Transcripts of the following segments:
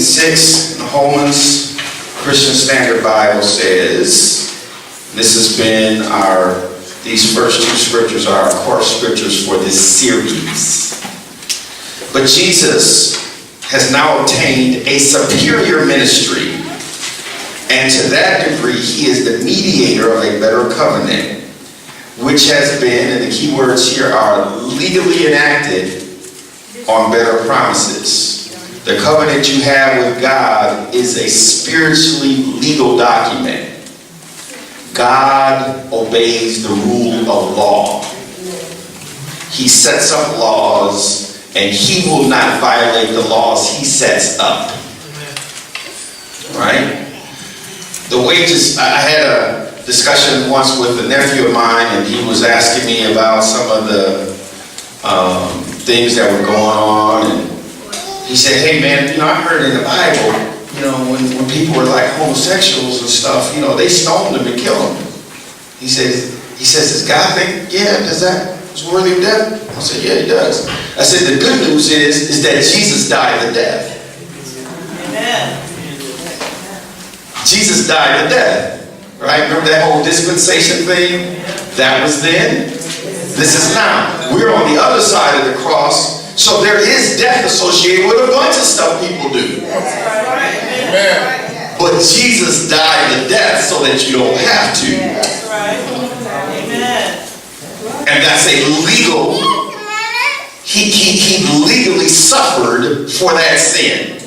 14:6 in the Holman's Christian Standard Bible says, this has been these first two scriptures are our core scriptures for this series. But Jesus has now obtained a superior ministry, and to that degree, he is the mediator of a better covenant, which has been, and the key words here are legally enacted on better promises. The covenant you have with God is a spiritually legal document. God obeys the rule of law. He sets up laws, and he will not violate the laws he sets up. Right? The wages, I had a discussion once with a nephew of mine, and he was asking me about some of the things that were going on, and he said, hey man, I heard in the Bible, when people were like homosexuals and stuff, they stoned them and killed them. He says, does God think, does that is worthy of death? I said, yeah, he does. I said, the good news is that Jesus died the death. Amen. Jesus died the death. Right? Remember that whole dispensation thing? That was then. This is now. We're on the other side of the cross. So there is death associated with a bunch of stuff people do. Amen. But Jesus died the death so that you don't have to. That's right. Amen. And that's a legal, he legally suffered for that sin.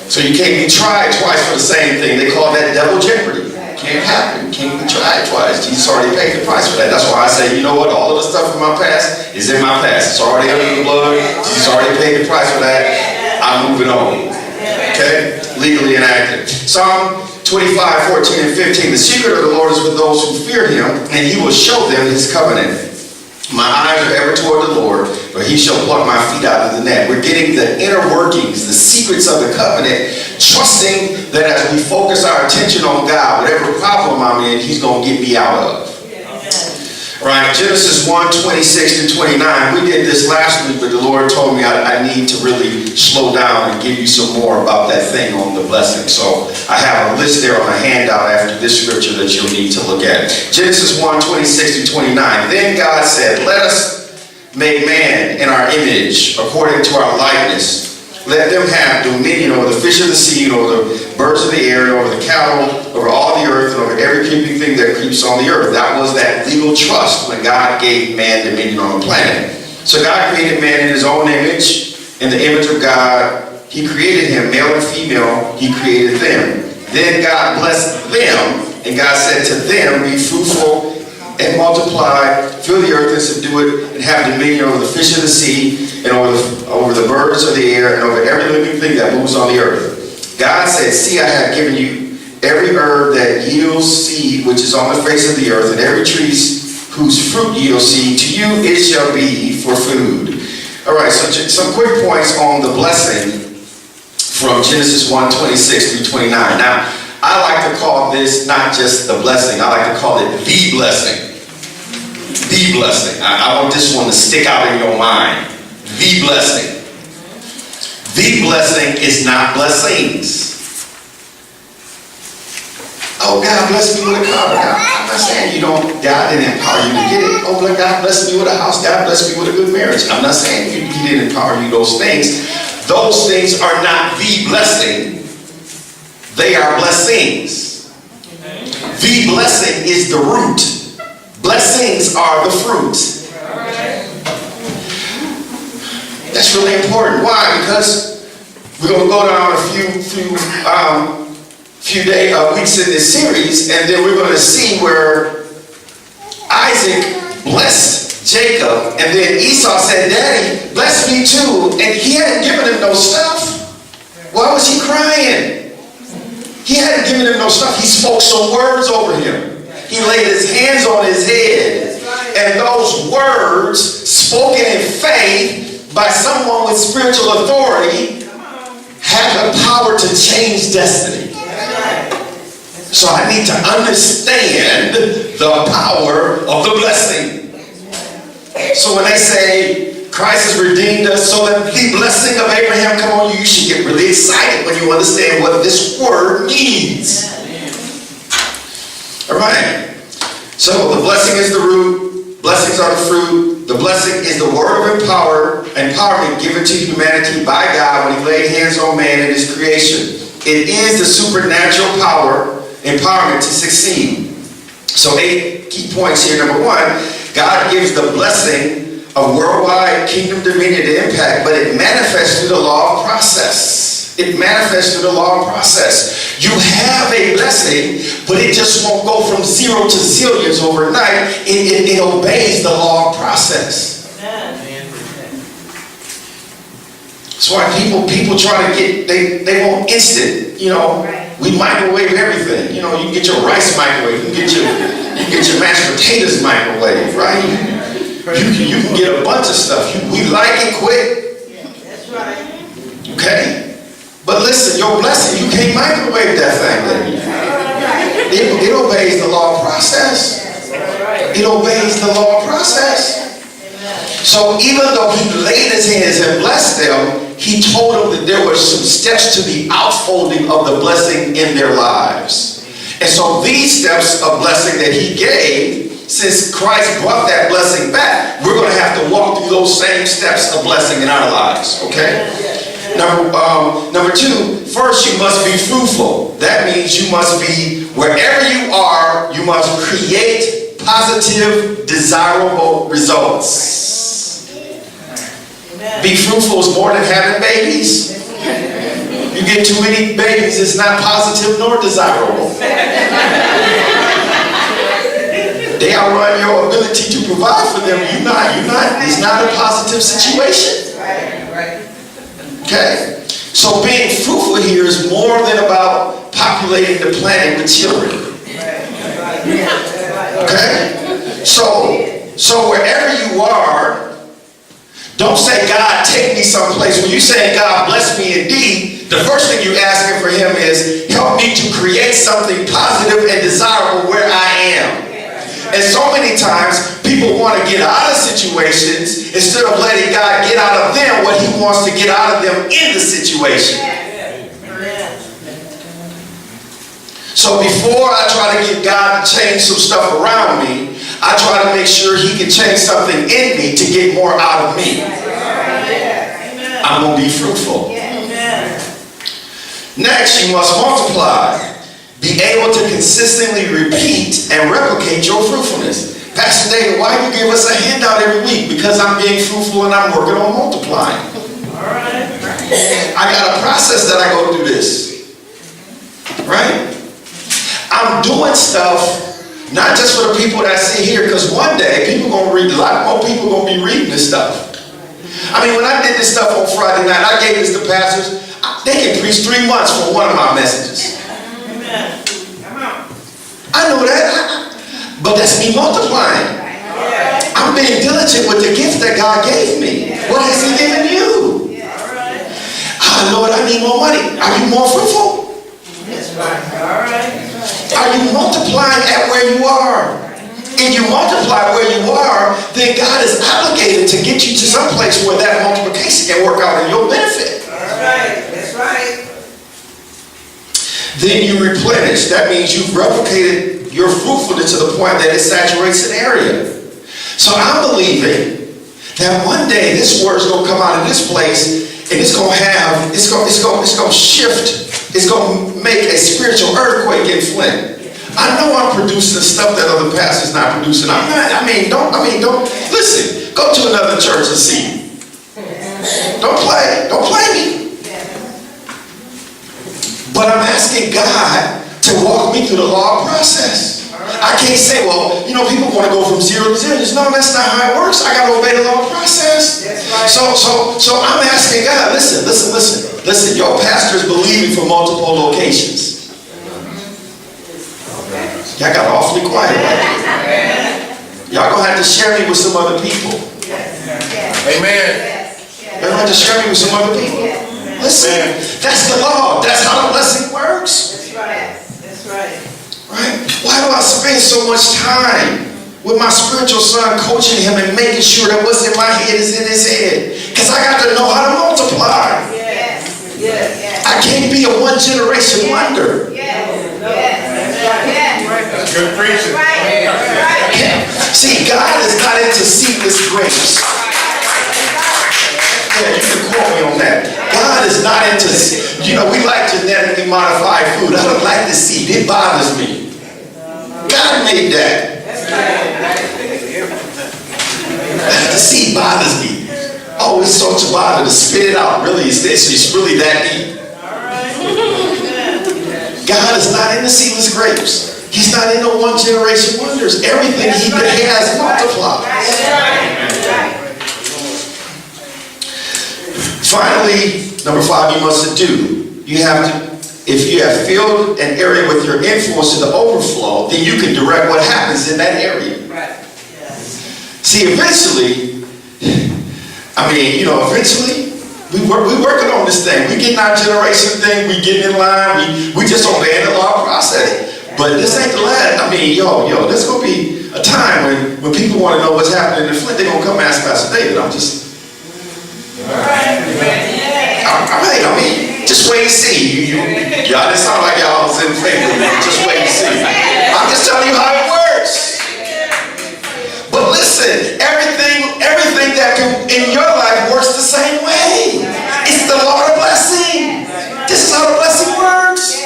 So you can't be tried twice for the same thing. They call that double jeopardy. Can't happen. Can't be tried twice. Jesus already paid the price for that. That's why I say, you know what? All of the stuff from my past is in my past. It's already under the blood. Jesus already paid the price for that. I'm moving on. Okay? Legally enacted. Psalm 25:14 and 15. The secret of the Lord is with those who fear him, and he will show them his covenant. My eyes are ever toward the Lord, for he shall pluck my feet out of the net. We're getting the inner workings, the secrets of the covenant, trusting that as we focus our attention on God, whatever problem I'm in, he's going to get me out of. Right? Genesis 1:26-29. We did this last week, but the Lord told me I need to really slow down and give you some more about that thing on the blessing. So I have a list there on a handout after this scripture that you'll need to look at. Genesis 1:26-29. Then God said, let us make man in our image, according to our likeness. Let them have dominion over the fish of the sea, and over the birds of the air, and over the cattle, over all the earth, and over every creeping thing that creeps on the earth. That was that legal trust when God gave man dominion on the planet. So God created man in his own image. In the image of God, he created him, male and female, he created them. Then God blessed them, and God said to them, be fruitful and multiply, fill the earth and subdue it, and have dominion over the fish of the sea, and over the birds of the air, and over every living thing that moves on the earth. God said, see, I have given you every herb that yields seed, which is on the face of the earth, and every tree whose fruit yields seed. To you it shall be for food. All right, so some quick points on the blessing from Genesis 1:26-29. Now, I like to call this not just the blessing, I like to call it the blessing. The blessing. I want this one to stick out in your mind. The blessing. The blessing is not blessings. Oh, God bless me with a car. I'm not saying God didn't empower you to get it. Oh, God bless me with a house. God bless me with a good marriage. I'm not saying he didn't empower you those things. Those things are not the blessing. They are blessings. The blessing is the root. Blessings are the fruit. That's really important. Why? Because we're going to go down a few weeks in this series, and then we're going to see where Isaac blessed Jacob, and then Esau said, Daddy, bless me too. And he hadn't given him no stuff. Why was he crying? He hadn't given him no stuff. He spoke some words over him. He laid his hands on his head. And those words, spoken in faith by someone with spiritual authority, have the power to change destiny. So I need to understand the power of the blessing. So when they say Christ has redeemed us so that the blessing of Abraham come on you. You should get really excited when you understand what this word means. All right. So the blessing is the root. Blessings are the fruit. The blessing is the word of empowerment given to humanity by God when he laid hands on man in his creation. It is the supernatural empowerment to succeed. So 8 key points here. Number 1, God gives the blessing of worldwide kingdom dominion to impact, but it manifests through the law of process. It manifests through the law of process. You have a blessing, but it just won't go from 0 to zillions overnight. It obeys the law of process. That's why people try to get, they want instant, you know. We microwave everything. You know, you can get your rice microwave, you can get your mashed potatoes microwave, right? You can get a bunch of stuff. We like it quick. That's right. Okay? But listen, your blessing, you can't microwave that thing. It obeys the law of process. It obeys the law of process. So even though he laid his hands and blessed them, he told them that there were some steps to the outfolding of the blessing in their lives. And so these steps of blessing that he gave, since Christ brought that blessing back, we're going to have to walk through those same steps of blessing in our lives. Okay? Number 2, first you must be fruitful. That means you must be, wherever you are, you must create positive, desirable results. Be fruitful is more than having babies. You get too many babies, it's not positive nor desirable. They outrun your ability to provide for them. It's not a positive situation. Okay? So being fruitful here is more than about populating the planet with children. Okay? So wherever you are, don't say, God, take me someplace. When you say, God, bless me indeed, the first thing you're asking for him is, help me to create something positive and desirable where I am. And so many times, people want to get out of situations instead of letting God get out of them what he wants to get out of them in the situation. So before I try to get God to change some stuff around me, I try to make sure he can change something in me to get more out of me. I'm going to be fruitful. Next, you must multiply. Be able to consistently repeat and replicate your fruitfulness. Pastor David, why do you give us a handout every week? Because I'm being fruitful and I'm working on multiplying. I got a process that I go through this. Right? I'm doing stuff not just for the people that sit here, because one day people going to read, a lot more people going to be reading this stuff. I mean, when I did this stuff on Friday night, I gave this to pastors. They can preach 3 months for one of my messages. I know that, but that's me multiplying. I'm being diligent with the gift that God gave me. What has he given you? Lord, I need more money. Are you more fruitful? Are you multiplying at where you are? If you multiply where you are, then God is obligated to get you to some place where that multiplication can work out in your benefit. That's right. Then you replenish. That means you've replicated your fruitfulness to the point that it saturates an area. So I'm believing that one day this word's going to come out of this place and it's going to shift. It's going to make a spiritual earthquake in Flint. I know I'm producing stuff that other pastors not producing. Don't listen. Go to another church and see. Don't play me. But I'm asking God to walk me through the law process. I can't say, well, people want to go from 0 to 0. No, that's not how it works. I got to obey the law process. So I'm asking God, listen. Your pastor's believing for multiple locations. Y'all got awfully quiet. Y'all going to have to share me with some other people. Amen. You're going to have to share me with some other people. Listen, that's the law. That's how the blessing works. That's right. Right? Why do I spend so much time with my spiritual son, coaching him and making sure that what's in my head is in his head. Because I got to know how to multiply. I can't be a one generation wonder. That's good preaching. See, God is not into seedless grapes. Yeah, you can quote me on that. God is not into, we like genetically modified food. I don't like the seed. It bothers me. God made that. The seed bothers me. Oh, it's such a bother to spit it out. Really, it's really that deep. God is not into seedless grapes. He's not into one generation wonders. Everything he has multiplies. Finally, number 5, you must do. You have to, if you have filled an area with your influence to the overflow, then you can direct what happens in that area. See, eventually, eventually, we're working on this thing. We getting our generation thing. We getting in line. We just obeying the law process. But this ain't the last. There's going to be a time when people want to know what's happening in Flint. They're going to come ask Pastor David. Just wait and see. Y'all didn't sound like y'all was in favor. Just wait and see. I'm just telling you how it works. But listen, everything that in your life works the same way. It's the law of blessing. This is how the blessing works.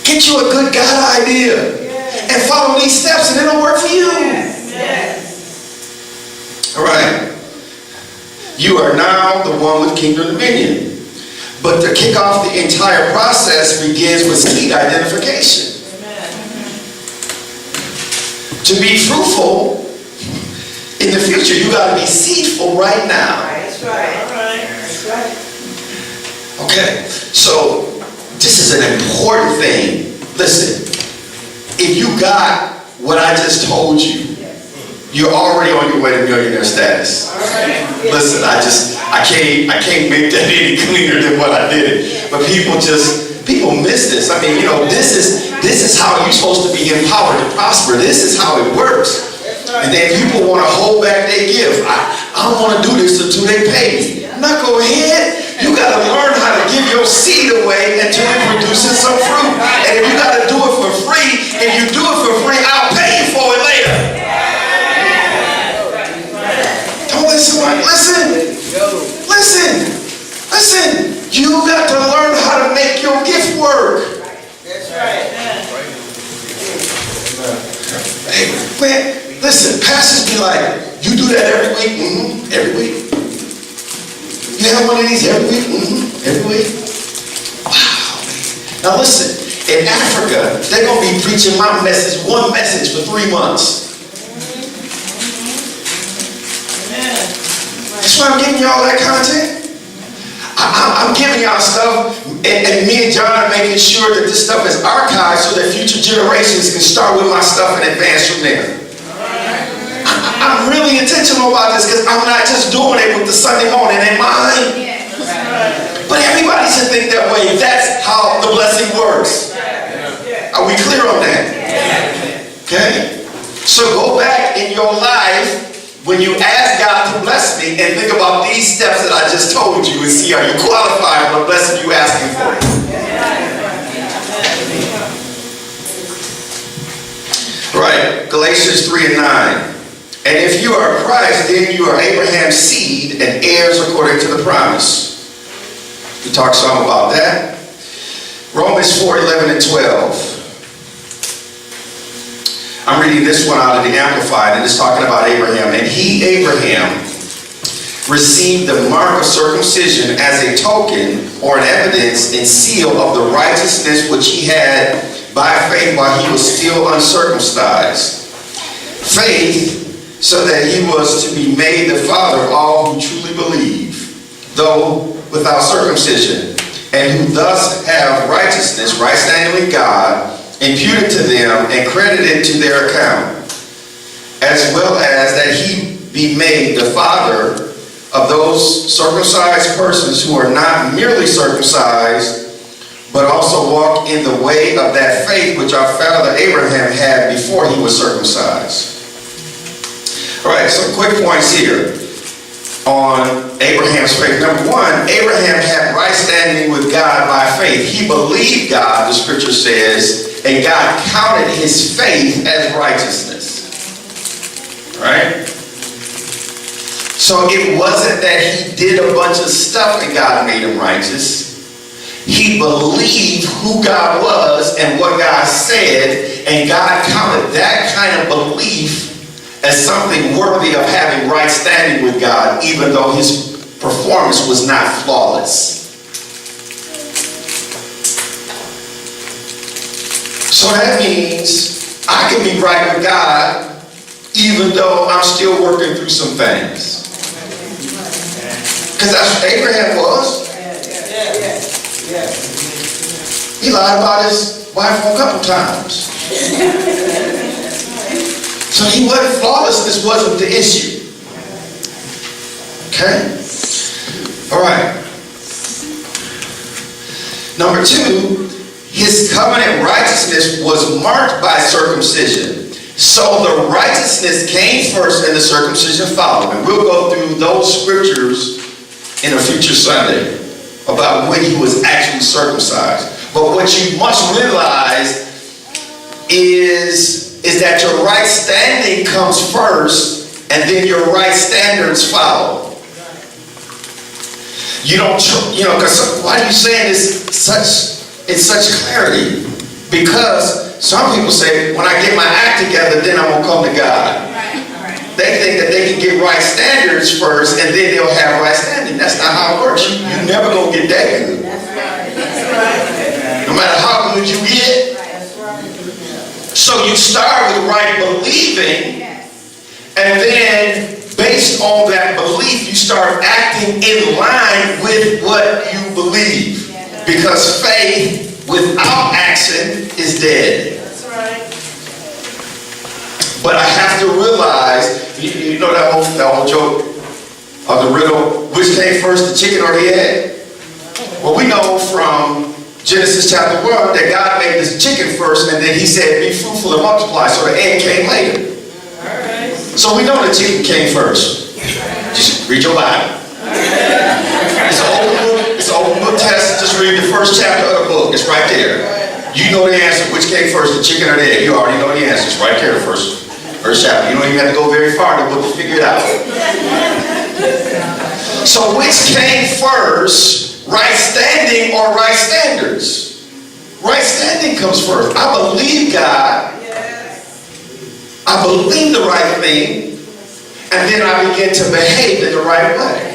Get you a good God idea and follow these steps, and it'll work for you. All right. You are now the one with kingdom dominion. But to kick off the entire process begins with seed identification. To be fruitful in the future, you got to be seedful right now. That's right. That's right. Okay, so this is an important thing. Listen, if you got what I just told you, you're already on your way to millionaire status. Listen, I can't make that any cleaner than what I did. But people miss this. This is how you're supposed to be empowered to prosper. This is how it works. And then people want to hold back their gift. I don't want to do this until they pay me. Now go ahead. You got to learn how to give your seed away until it produces some fruit. And if you got to do it for free, if you do it for free, I'll pay you for it later. Don't listen. Listen. You got to learn how to make your gift work. That's right. Hey, man, listen, pastors be like, you do that every week? Mm-hmm. Every week. You have one of these every week? Mm-hmm. Every week. Wow. Now listen, in Africa, they're going to be preaching my message, one message for 3 months. That's why I'm giving you all that content. I'm giving y'all stuff, and me and John are making sure that this stuff is archived so that future generations can start with my stuff and advance from there. I'm really intentional about this because I'm not just doing it with the Sunday morning in mind. But everybody should think that way. That's how the blessing works. Are we clear on that? Okay? So go back in your life when you ask God to bless me and think about these steps that I just told you and see are you qualified for the blessing you're asking for. Right, Galatians 3:9. And if you are Christ, then you are Abraham's seed and heirs according to the promise. We talked some about that. Romans 4:11 and 12. I'm reading this one out of the Amplified, and it's talking about Abraham. And he, Abraham, received the mark of circumcision as a token or an evidence and seal of the righteousness which he had by faith while he was still uncircumcised. Faith, so that he was to be made the father of all who truly believe, though without circumcision, and who thus have righteousness, right standing with God, imputed to them and credited to their account, as well as that he be made the father of those circumcised persons who are not merely circumcised, but also walk in the way of that faith which our father Abraham had before he was circumcised. All right, some quick points here on Abraham's faith. Number one, Abraham had right standing with God by faith. He believed God, the scripture says, and God counted his faith as righteousness. Right? So it wasn't that he did a bunch of stuff and God made him righteous. He believed who God was and what God said, and God counted that kind of belief as something worthy of having right standing with God, even though his performance was not flawless. So that means I can be right with God even though I'm still working through some things. Because that's what Abraham was. He lied about his wife a couple times. So he wasn't, flawlessness wasn't the issue. Okay? All right. Number two, his covenant righteousness was marked by circumcision. So the righteousness came first and the circumcision followed. And we'll go through those scriptures in a future Sunday about when he was actually circumcised. But what you must realize is that your right standing comes first and then your right standards follow. You don't, because why are you saying this in such clarity? Because some people say, when I get my act together, then I'm going to come to God. They think that they can get right standards first and then they'll have right standing. That's not how it works. You're never going to get that good. No matter how good you get. So you start with right believing, and then based on that belief, you start acting in line with what you believe. Because faith without action is dead. But I have to realize, you know that old joke of the riddle, which came first, the chicken or the egg? Well, we know from Genesis chapter 1 that God made this chicken first, and then he said, be fruitful and multiply, so the egg came later. So we know the chicken came first. Just read your Bible. It's an open book test. Just read the first chapter of the book. It's right there. You know the answer. Which came first, the chicken or the egg? You already know the answer. It's right there, the first chapter. You don't even have to go very far in the book to figure it out. So which came first, right standing or right standards? Right standing comes first. I believe God. I believe the right thing. And then I begin to behave in the right way.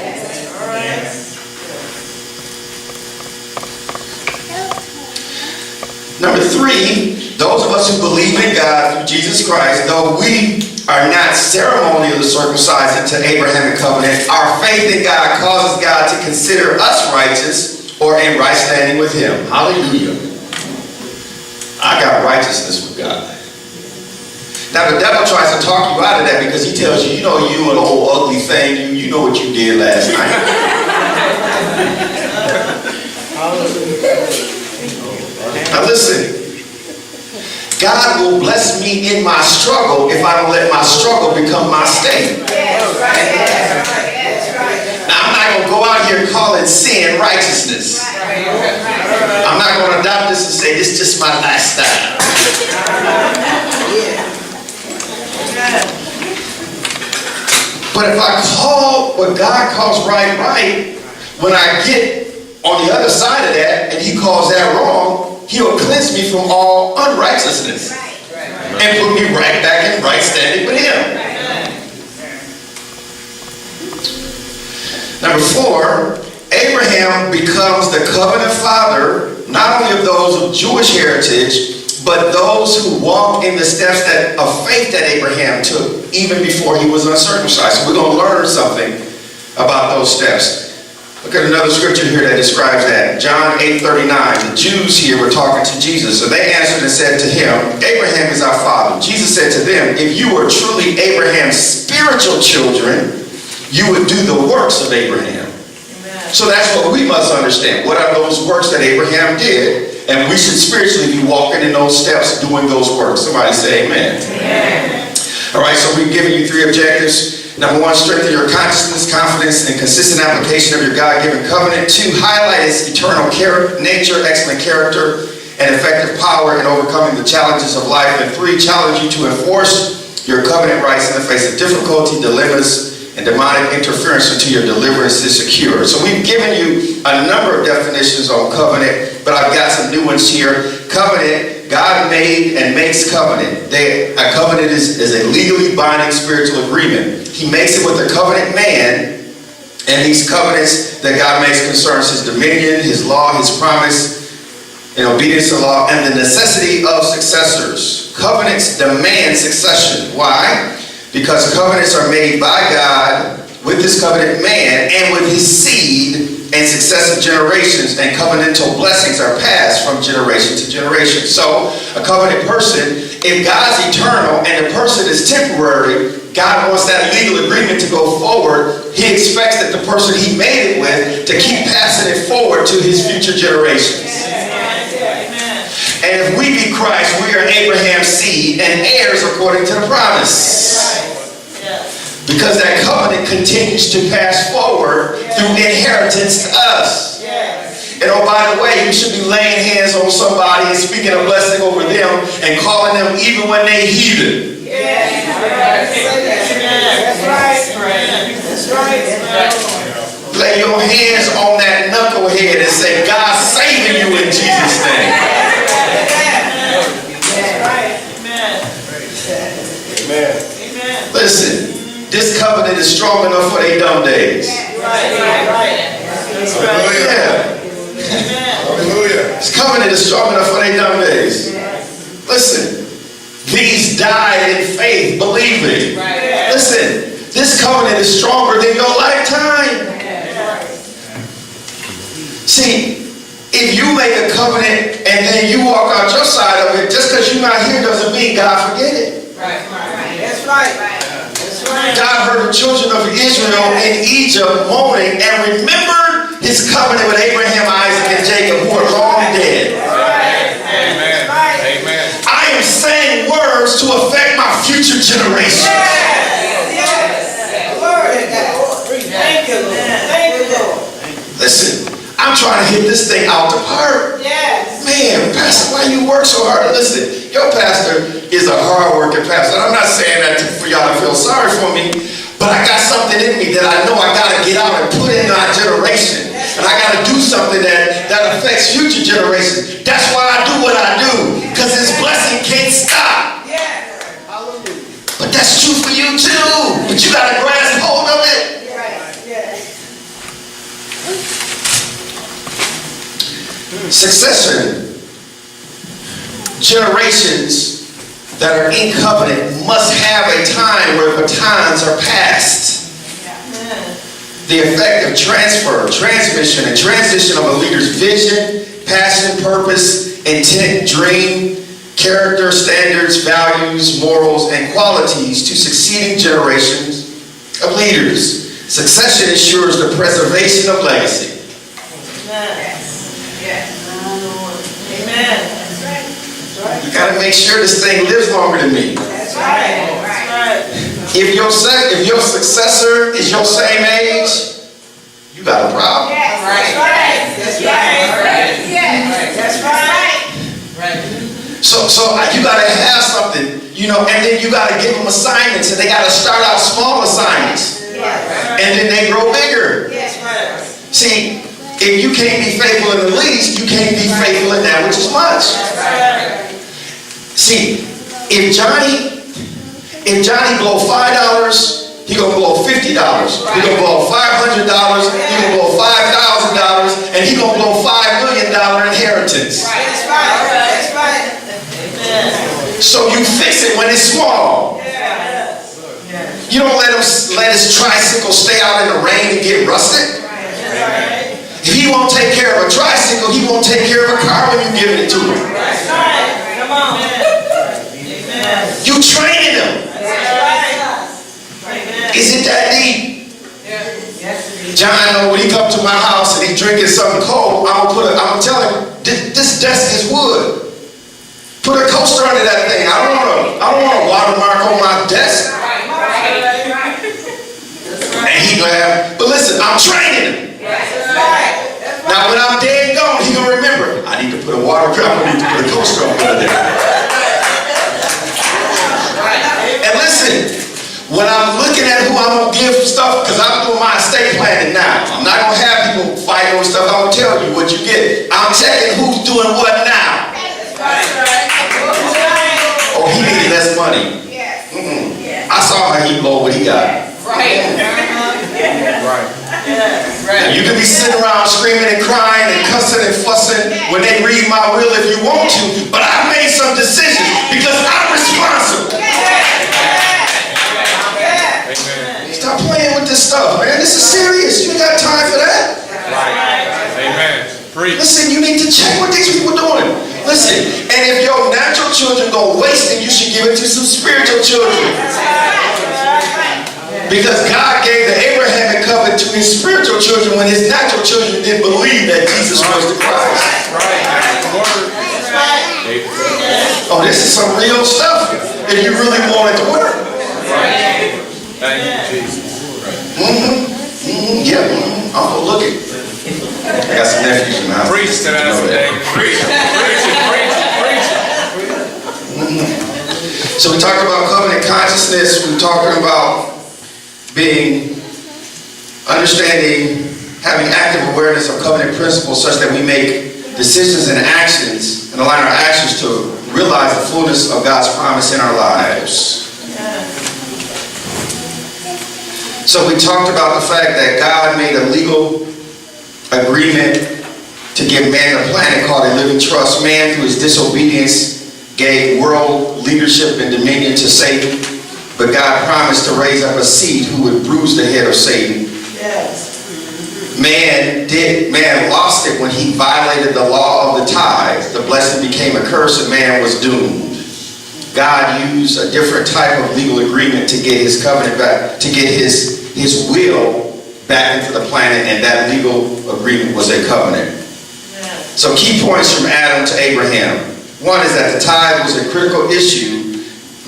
Number three, those of us who believe in God through Jesus Christ, though we are not ceremonially circumcised into Abrahamic covenant, our faith in God causes God to consider us righteous or in right standing with him. Hallelujah. I got righteousness with God. Now the devil tries to talk you out of that because he tells you, you know, you an old ugly thing, you know what you did last night. Now listen, God will bless me in my struggle if I don't let my struggle become my state. Now I'm not going to go out here calling sin righteousness. I'm not going to adopt this and say this is just my lifestyle. But if I call what God calls right, when I get on the other side of that and he calls that wrong, he'll cleanse me from all unrighteousness and put me right back in right standing with him. Number four, Abraham becomes the covenant father not only of those of Jewish heritage, but those who walk in the steps of faith that Abraham took even before he was uncircumcised. So we're going to learn something about those steps. Look at another scripture here that describes that. John 8:39. The Jews here were talking to Jesus. So they answered and said to him, Abraham is our father. Jesus said to them, if you were truly Abraham's spiritual children, you would do the works of Abraham. Amen. So that's what we must understand. What are those works that Abraham did? And we should spiritually be walking in those steps, doing those works. Somebody say amen. Amen. All right, so we've given you 3 objectives. Number 1, strengthen your consciousness, confidence, and consistent application of your God-given covenant. 2, highlight its eternal nature, excellent character, and effective power in overcoming the challenges of life. And 3, challenge you to enforce your covenant rights in the face of difficulty, dilemmas, and demonic interference until your deliverance is secure. So we've given you a number of definitions on covenant, but I've got some new ones here. Covenant, God made and makes covenant. A covenant is a legally binding spiritual agreement. He makes it with a covenant man, and these covenants that God makes concerns his dominion, his law, his promise, and obedience to law, and the necessity of successors. Covenants demand succession. Why? Because covenants are made by God with this covenant man and with his seed and successive generations, and covenantal blessings are passed from generation to generation. So a covenant person, if God's eternal and the person is temporary, God wants that legal agreement to go forward. He expects that the person he made it with to keep passing it forward to his future generations. And if we be Christ, we are Abraham's seed and heirs according to the promise. Because that covenant continues to pass forward through inheritance to us. And oh, by the way, you should be laying hands on somebody and speaking a blessing over them and calling them even when they heathen. That's right. Lay your hands on that knucklehead and say, God's saving you in Jesus' name. Amen. Listen. This covenant is strong enough for their dumb days. Hallelujah. This covenant is strong enough for their dumb days. Listen, these died in faith, believing. Listen, this covenant is stronger than your lifetime. See, if you make a covenant and then you walk out your side of it, just because you're not here doesn't mean God forget it. That's right. God heard the children of Israel in Egypt moaning and remembered his covenant with Abraham, Isaac, and Jacob, who are long dead. Amen. Amen. I am saying words to affect my future generations. Thank you, Lord. Listen, I'm trying to hit this thing out the park. Man, Pastor, why you work so hard? Listen, your pastor is a hard-working pastor. And I'm not saying that for y'all to feel sorry for me, but I got something in me that I know I got to get out and put in my generation. And I got to do something that affects future generations. That's why I do what I do, because this blessing can't stop. But that's true for you too. But you got to grasp hold of it. Succession. Generations that are in covenant must have a time where batons are passed. The effective transfer, transmission, and transition of a leader's vision, passion, purpose, intent, dream, character, standards, values, morals, and qualities to succeeding generations of leaders. Succession ensures the preservation of legacy. Amen. You got to make sure this thing lives longer than me. That's right. If your successor is your same age, you got a problem. That's right. So you got to have something, and then you got to give them assignments, and they got to start out small assignments, and then they grow bigger. See, if you can't be faithful in the least, you can't be faithful in that which is much. See, if Johnny blow $5, he gonna blow $50. He gonna blow $500. He gonna blow $5,000, and he gonna blow $5 million inheritance. That's right. So you fix it when it's small. You don't let his tricycle stay out in the rain and get rusted. If he won't take care of a tricycle, he won't take care of a car when you give it to him. Come on. You training him. Is it that deep? John know when he comes to my house and he's drinking something cold, I'm gonna tell him, this desk is wood. Put a coaster under that thing. I don't want a watermark on my desk. And he gonna have, but listen, I'm training him. Now when I'm dead and gone, he gonna remember, I need to put a watermark, I need to put a coaster under there. And listen, when I'm looking at who I'm gonna give stuff, because I'm doing my estate planning now. I'm not gonna have people fighting over stuff. I'm gonna tell you what you get. I'm checking who's doing what now. Oh, he needed less money. I saw how he blow what he got. You can be sitting around screaming and crying and cussing and fussing when they read my will if you want to, but I made some decisions because I'm responsible. Stop playing with this stuff, man. This is serious. You ain't got time for that. Amen. Listen, you need to check what these people are doing. Listen, and if your natural children go wasting, you should give it to some spiritual children. Because God gave the Abrahamic covenant to his spiritual children when his natural children didn't believe that Jesus was the Christ. Oh, this is some real stuff if you really want it to work. Thank you, Jesus. Yeah, I'm gonna look it. I got some nephews in the house. Preach to us today. Preach it. So we talked about covenant consciousness. We're talking about understanding, having active awareness of covenant principles such that we make decisions and actions and align our actions to realize the fullness of God's promise in our lives. So we talked about the fact that God made a legal agreement to give man a planet called a living trust. Man, through his disobedience, gave world leadership and dominion to Satan, but God promised to raise up a seed who would bruise the head of Satan. Yes. Man lost it when he violated the law of the tithe. The blessing became a curse and man was doomed. God used a different type of legal agreement to get his covenant back, to get his will back into the planet, and that legal agreement was a covenant. Yes. So key points from Adam to Abraham. One is that the tithe was a critical issue,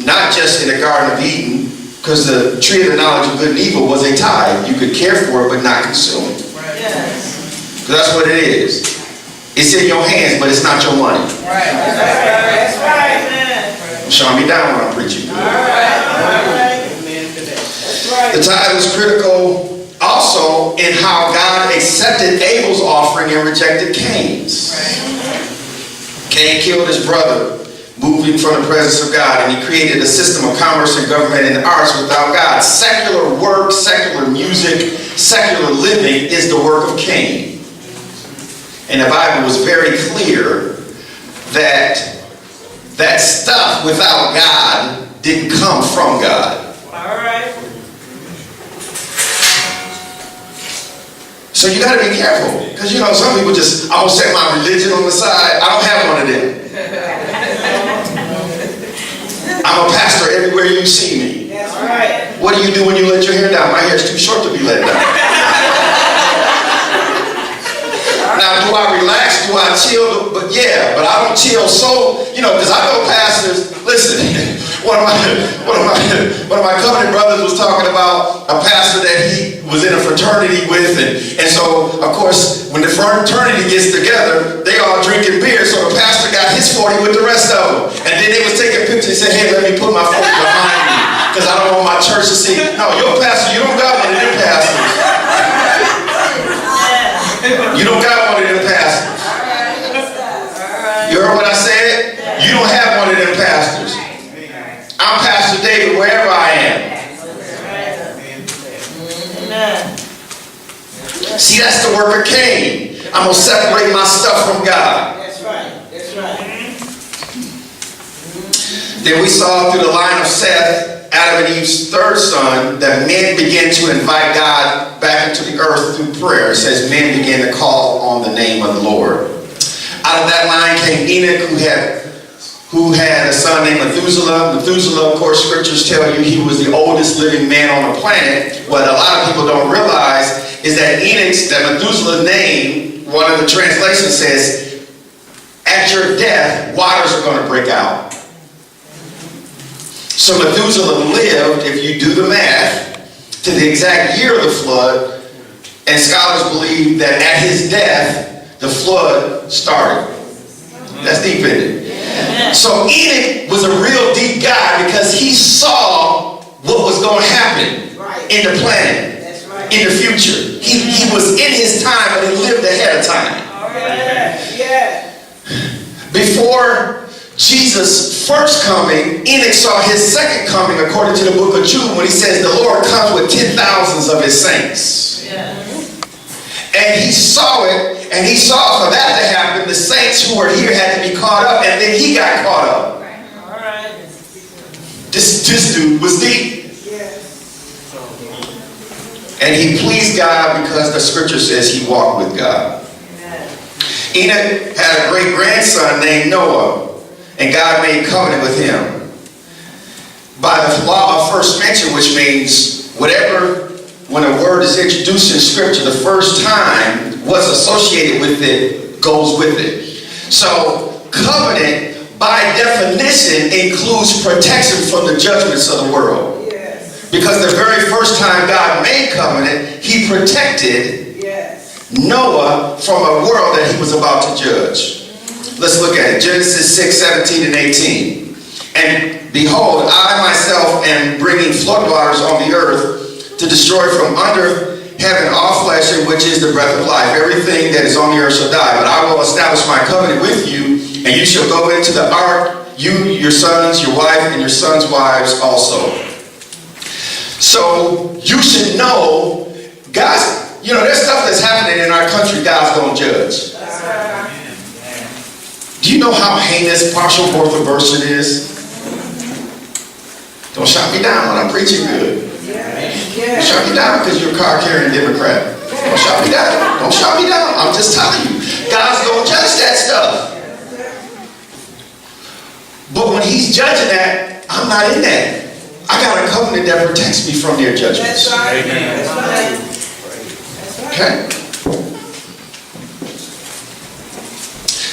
not just in the Garden of Eden, because the tree of the knowledge of good and evil was a tithe. You could care for it, but not consume it. Yes. That's what it is. It's in your hands, but it's not your money. Right. That's right. Shut me down when I'm preaching. All right. That's right. The tithe was critical also in how God accepted Abel's offering and rejected Cain's. Cain killed his brother, moving from the presence of God, and he created a system of commerce and government and arts without God. Secular work, secular music, secular living is the work of Cain. And the Bible was very clear that that stuff without God didn't come from God. All right. So you got to be careful, because you know some people just, I'm gonna set my religion on the side. I don't have one of them. I'm a pastor everywhere you see me. That's right. What do you do when you let your hair down? My hair's too short to be let down. Now, do I relax? Do I chill? But I don't chill so, because I know pastors. Listen, one of my covenant brothers was talking about a pastor that he was in a fraternity with, and so of course when the fraternity gets together, they all drinking beer. So the pastor got his 40 with the rest of them, and then they was taking pictures and said, "Hey, let me put my 40 behind me, because I don't want my church to see." No, your pastor, you don't got one of them pastors. You don't got one of them pastors. You heard what I said? You don't have one of them pastors. I'm Pastor David wherever I am. See, that's the work of Cain. I'm going to separate my stuff from God. That's right. That's right. Then we saw through the line of Seth, Adam and Eve's third son, that men began to invite God back into the earth through prayer. It says men began to call on the name of the Lord. Out of that line came Enoch, who had who had a son named Methuselah. Methuselah, of course, scriptures tell you he was the oldest living man on the planet. What a lot of people don't realize is that Methuselah's name, one of the translations says, at your death, waters are going to break out. So Methuselah lived, if you do the math, to the exact year of the flood, and scholars believe that at his death, the flood started. That's deep, isn't it? So Enoch was a real deep guy because he saw what was going to happen in the planet, in the future. He was in his time, but he lived ahead of time. Before Jesus' first coming, Enoch saw his second coming according to the book of Jude when he says the Lord comes with 10,000s of his saints. And he saw it, and he saw for that to happen, the saints who were here had to be caught up, and then he got caught up. This dude was deep. And he pleased God because the scripture says he walked with God. Enoch had a great grandson named Noah, and God made covenant with him. By the law of first mention, which means whatever, when a word is introduced in scripture, the first time what's associated with it goes with it. So covenant, by definition, includes protection from the judgments of the world. Because the very first time God made covenant, he protected Noah from a world that he was about to judge. Let's look at it. Genesis 6, 17 and 18. And behold, I myself am bringing floodwaters on the earth to destroy from under heaven all flesh, in which is the breath of life. Everything that is on the earth shall die. But I will establish my covenant with you, and you shall go into the ark, you, your sons, your wife, and your sons' wives also. So you should know, God's, there's stuff that's happening in our country God's going to judge. Do you know how heinous partial birth abortion is? Don't shut me down when I'm preaching good. Don't shut me down because you're a car-carrying Democrat. Don't shut me down. Don't shut me down. I'm just telling you. God's going to judge that stuff. But when he's judging that, I'm not in that. I got a covenant that protects me from their judgments. Okay?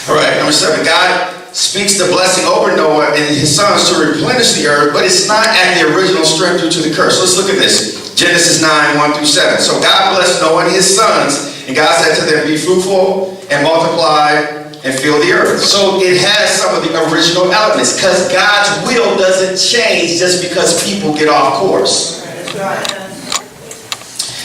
All right, number 7. God speaks the blessing over Noah and his sons to replenish the earth, but it's not at the original strength due to the curse. Let's look at this. Genesis 9, 1 through 7. So God blessed Noah and his sons, and God said to them, be fruitful and multiply and fill the earth. So it has some of the original elements, because God's will doesn't change just because people get off course.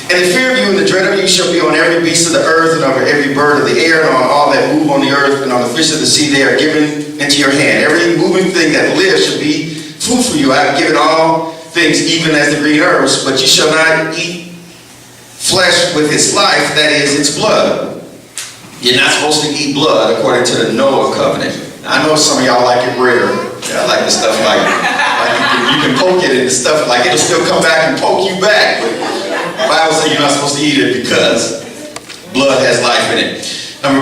And the fear of you and the dread of you shall be on every beast of the earth, and over every bird of the air, and on all that move on the earth, and on the fish of the sea. They are given into your hand. Every moving thing that lives shall be food for you. I have given all things even as the green herbs, but you shall not eat flesh with its life, that is, its blood. You're not supposed to eat blood according to the Noah covenant. I know some of y'all like it rare. Yeah, I like the stuff like you can poke it and the stuff like it'll still come back and poke you back. But the Bible says you're not supposed to eat it because blood has life in it.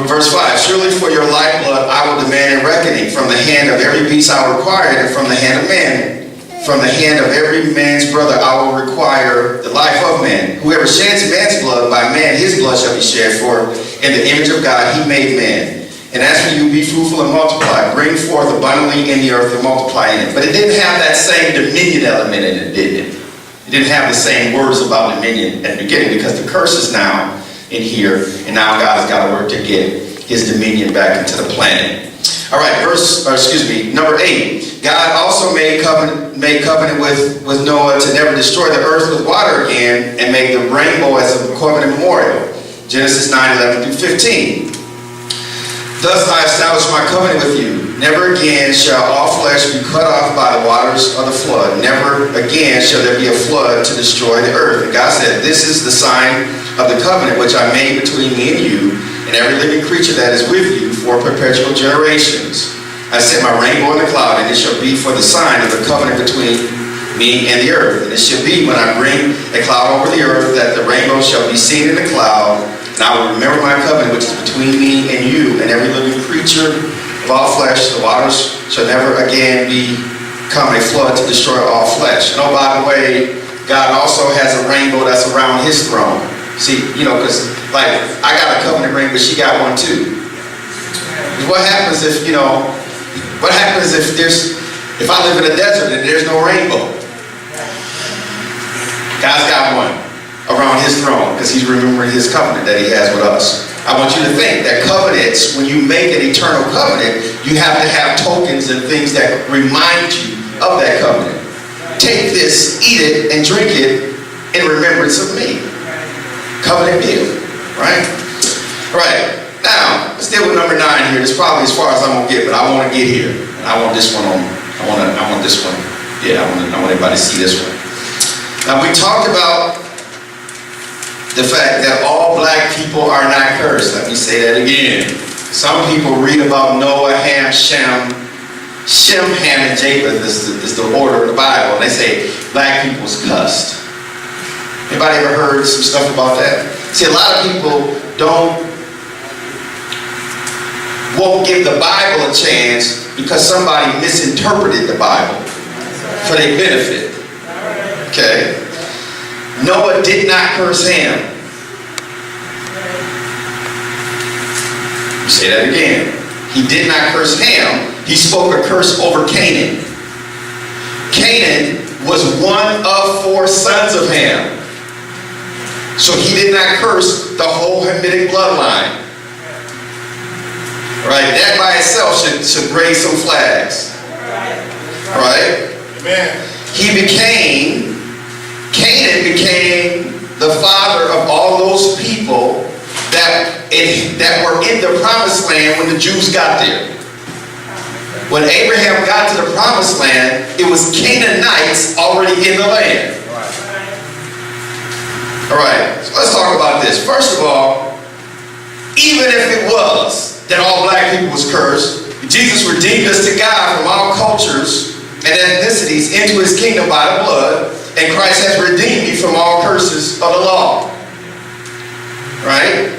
Verse 5, surely for your lifeblood I will demand a reckoning. From the hand of every beast I will require it, and from the hand of man. From the hand of every man's brother I will require the life of man. Whoever sheds man's blood, by man his blood shall be shed, for in the image of God he made man. And as for you, be fruitful and multiply. Bring forth abundantly in the earth and multiply in it. But it didn't have that same dominion element in it, did it? It didn't have the same words about dominion at the beginning, because the curse is now in here, and now God has got to work to get his dominion back into the planet. All right, number 8. God also made covenant with Noah to never destroy the earth with water again, and made the rainbow as a covenant memorial. Genesis 9, 11 through 15. Thus I establish my covenant with you. Never again shall all flesh be cut off by the waters of the flood. Never again shall there be a flood to destroy the earth. And God said, this is the sign of the covenant which I made between me and you and every living creature that is with you for perpetual generations. I set my rainbow in the cloud, and it shall be for the sign of the covenant between me and the earth. And it shall be when I bring a cloud over the earth that the rainbow shall be seen in the cloud. And I will remember my covenant which is between me and you and every living creature of all flesh, the waters shall never again become a flood to destroy all flesh. And oh, by the way, God also has a rainbow that's around his throne. See, because like I got a covenant ring, but she got one too. What happens if, what happens if I live in a desert and there's no rainbow? God's got one around his throne because he's remembering his covenant that he has with us. I want you to think that covenants, when you make an eternal covenant, you have to have tokens and things that remind you of that covenant. Take this, eat it, and drink it in remembrance of me. Covenant meal, right? Right. Now, let's deal with number 9 here. This is probably as far as I'm going to get, but I want to get here. I want this one on. I want this one. Yeah, I want everybody to see this one. Now, we talked about the fact that all black people are not cursed. Let me say that again. Some people read about Noah, Ham, Shem, Ham, and Japheth is the order of the Bible, and they say black people's cussed. Anybody ever heard some stuff about that? See, a lot of people won't give the Bible a chance because somebody misinterpreted the Bible for their benefit. Okay? Noah did not curse Ham. Say that again. He did not curse Ham. He spoke a curse over Canaan. Canaan was one of 4 sons of Ham. So he did not curse the whole Hamitic bloodline. Right? That by itself should raise some flags. Right? Amen. Canaan became the father of all those people that were in the promised land when the Jews got there. When Abraham got to the promised land, it was Canaanites already in the land. All right, so let's talk about this. First of all, even if it was that all black people was cursed, Jesus redeemed us to God from all cultures and ethnicities into his kingdom by the blood, and Christ has redeemed me from all curses of the law. Right?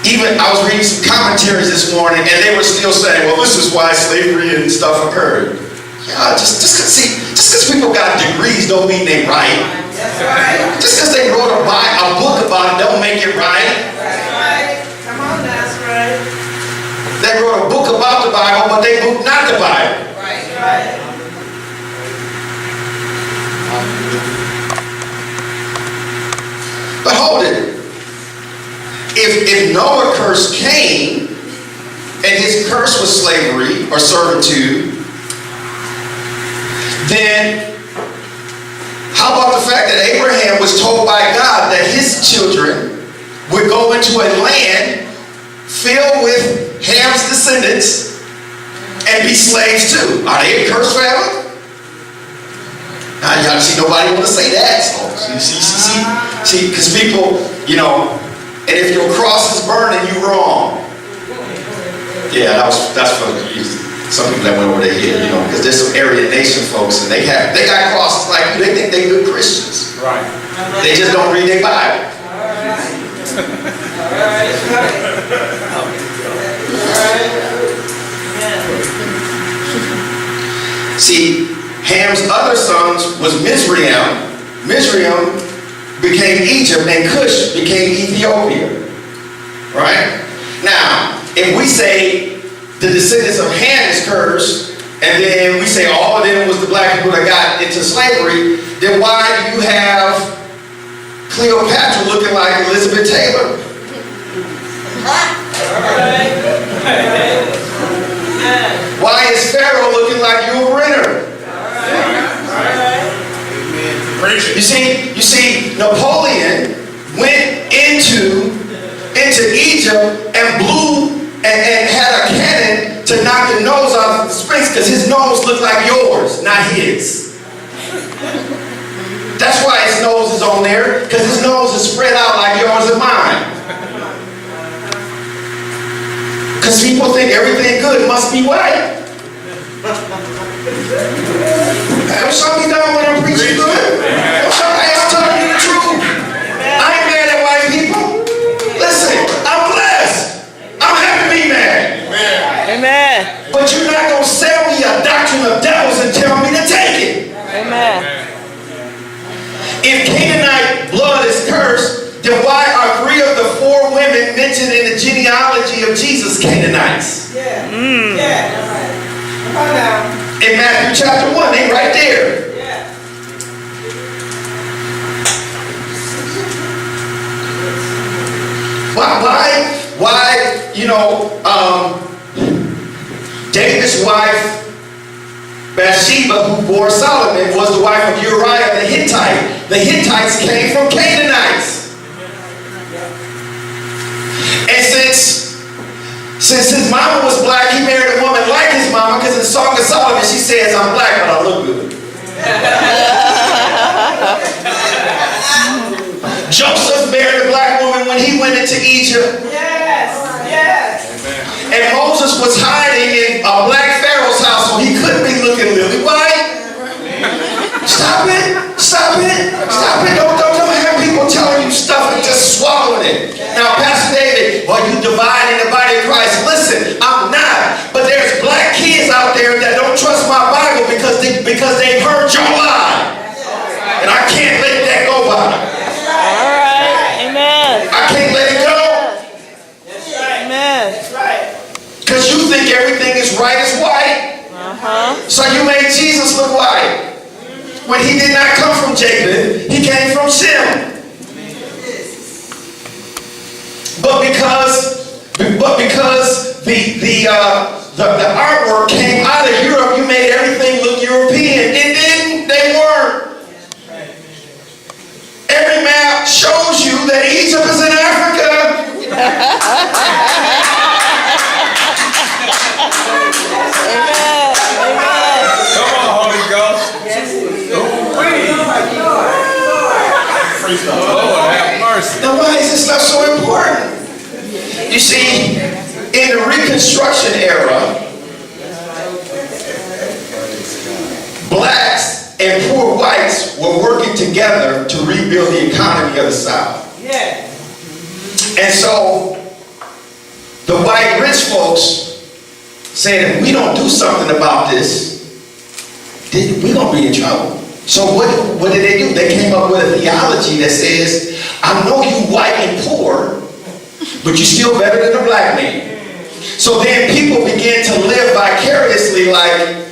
Even I was reading some commentaries this morning, and they were still saying, well, this is why slavery and stuff occurred. Yeah, just because people got degrees don't mean they right. That's right. Just because they wrote a book about it don't make it right. That's right. Come on, that's right. They wrote a book about the Bible, but they book not the Bible. Right. Right. But hold it. If Noah cursed Cain, and his curse was slavery or servitude, then how about the fact that Abraham was told by God that his children would go into a land filled with Ham's descendants and be slaves too? Are they cursed forever? Now, y'all see, nobody want to say that. See, because people, and if your cross is burning, you wrong. Yeah, that's for some people that went over their head, because there's some Aryan Nation folks, and they got crosses like you. They think they're good Christians. Right. They just don't read their Bible. See, Ham's other sons was Mizraim. Mizraim became Egypt, and Cush became Ethiopia. Right? Now, if we say the descendants of Ham is cursed, and then we say all of them was the black people that got into slavery, then why do you have Cleopatra looking like Elizabeth Taylor? Why is Pharaoh looking like Yul Brynner? You see, Napoleon went into Egypt and blew and had a cannon to knock the nose off of the Sphinx because his nose looked like yours, not his. That's why his nose is on there, because his nose is spread out like yours and mine. Because people think everything good must be white. Don't shut me down when I'm preaching good. I'm telling you the truth. I ain't mad at white people. Listen, I'm blessed. I'm happy to be mad. Amen. was Canaanites. Yeah. Yeah. Come on now. In Matthew chapter 1, they right there. Yeah. Why, David's wife, Bathsheba, who bore Solomon, was the wife of Uriah the Hittite. The Hittites came from Canaanites. And since his mama was black, he married a woman like his mama, because in the Song of Solomon, she says, I'm black, but I look good. Joseph married a black woman when he went into Egypt. Yes. Yes. And Moses was hiding in a black Pharaoh's house, so he couldn't be looking lily white. Stop it. Stop it. Stop it. Don't have people telling you stuff and just swallowing it. Now, Pastor David, well, you dividing the body of Christ. Listen, I'm not. But there's black kids out there that don't trust my Bible because they heard your lie. And I can't let that go by. All right. Amen. I can't let it go. That's right. Amen. That's right. Because you think everything is right is white. So you made Jesus look white. When he did not come from Jacob, he came from Shem. But because the artwork came out of Europe, you made everything look European. It didn't. They weren't. Every map shows you that Egypt is in Africa. Amen. Amen. Come on, Holy Ghost. Lord, have mercy. Now, why is this stuff so important? You see, in the Reconstruction era, blacks and poor whites were working together to rebuild the economy of the South. Yeah. And so, the white rich folks said, if we don't do something about this, we're going to be in trouble. So what did they do? They came up with a theology that says, I know you white and poor, but you're still better than a black man. So then people began to live vicariously like,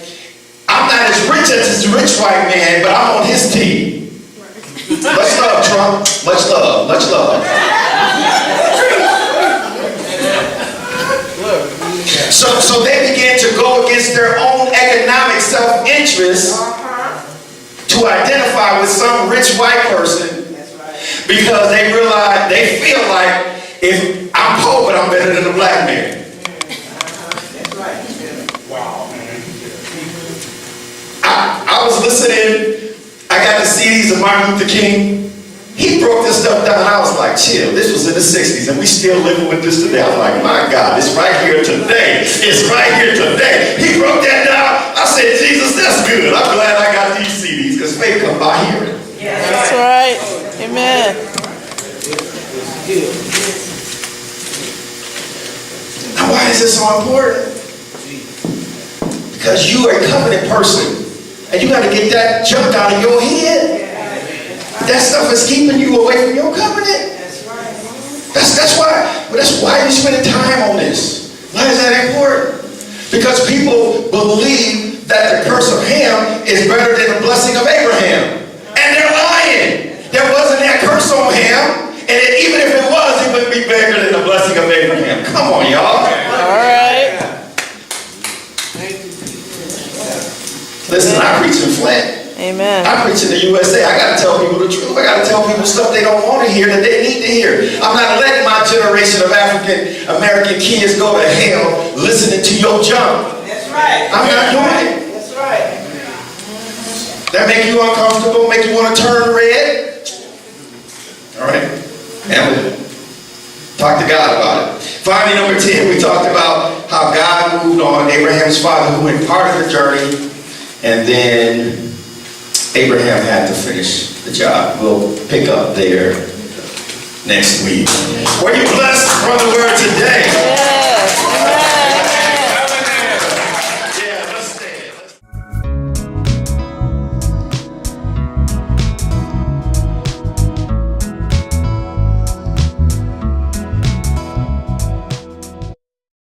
I'm not as rich as this rich white man, but I'm on his team. Much love, Trump. Much love. Much love. So they began to go against their own economic self-interest to identify with some rich white person because they realize, they feel like, if I'm poor, but I'm better than a black man. Wow. I was listening, I got the CDs of Martin Luther King. He broke this stuff down. I was like, chill, this was in the 60s and we still living with this today. I was like, my God, it's right here today. It's right here today. He broke that down. I said, Jesus, that's good. I'm glad I got these CDs because faith come by hearing. That's right. Amen. Now, why is this so important? Because you are a covenant person and you got to get that junk out of your head. That stuff is keeping you away from your covenant. That's why you're spending time on this. Why is that important? Because people believe that the curse of Ham is better than the blessing of Abraham. And they're lying. There wasn't that curse on Ham. And even if it was, it wouldn't be bigger than the blessing of Abraham. Come on, y'all. All right. Listen, I preach in Flint. Amen. I preach in the USA. I got to tell people the truth. I got to tell people stuff they don't want to hear that they need to hear. I'm not letting my generation of African American kids go to hell listening to your junk. That's right. I'm not doing it. That's right. That make you uncomfortable, make you want to turn red. All right. And talk to God about it. Finally, number 10, we talked about how God moved on Abraham's father who went part of the journey, and then Abraham had to finish the job. We'll pick up there next week. Were you blessed from the word today?